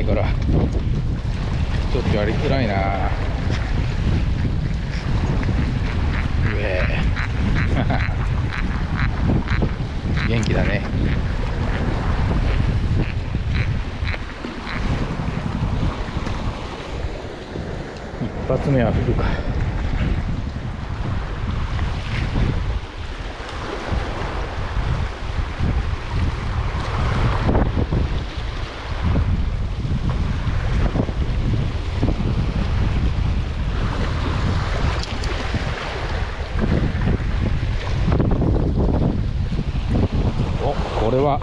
ないからちょっとやりづらいな。うえ元気だね。一発目はフルか。これは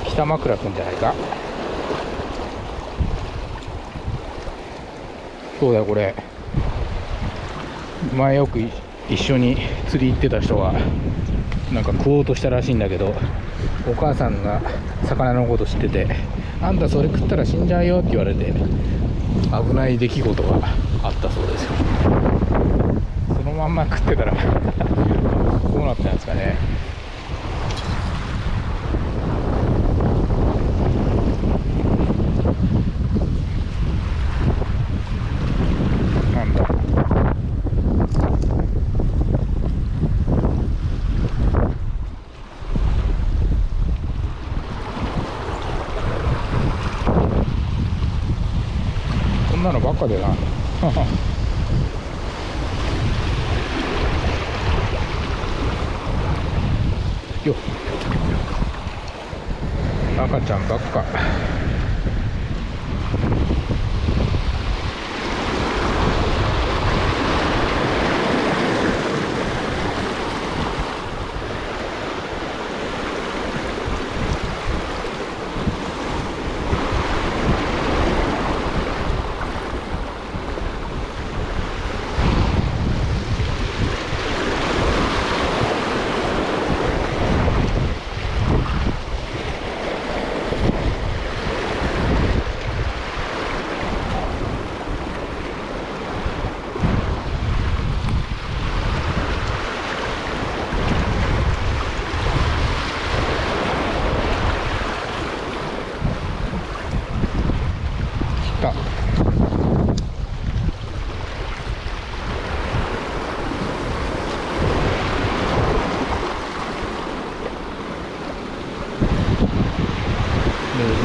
北枕くんじゃないか。そうだよ、これ前よく一緒に釣り行ってた人がなんか食おうとしたらしいんだけど、お母さんが魚のこと知ってて、あんたそれ食ったら死んじゃうよって言われて危ない出来事があったそうですよ。そのまんま食ってたらどうなったんですかね。なんだこんなのばっかでなよっ、赤ちゃんばっか。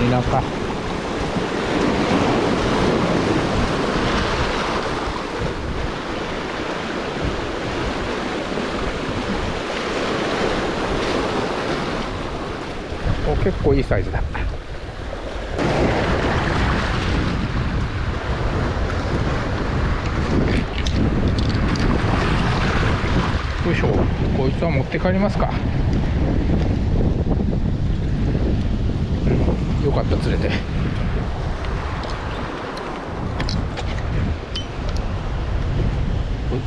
田舎お、結構いいサイズだ。よいしょ、こいつは持って帰りますか。よかった、釣れて。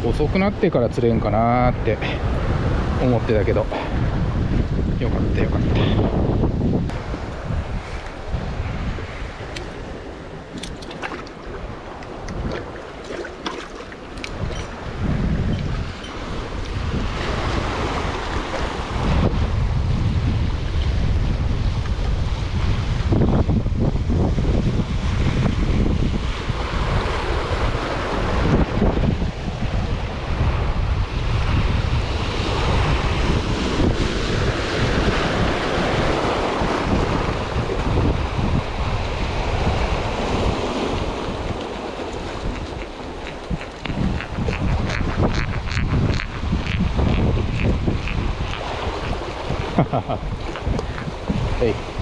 遅くなってから釣れんかなーって思ってたけど、よかったよかった。はい。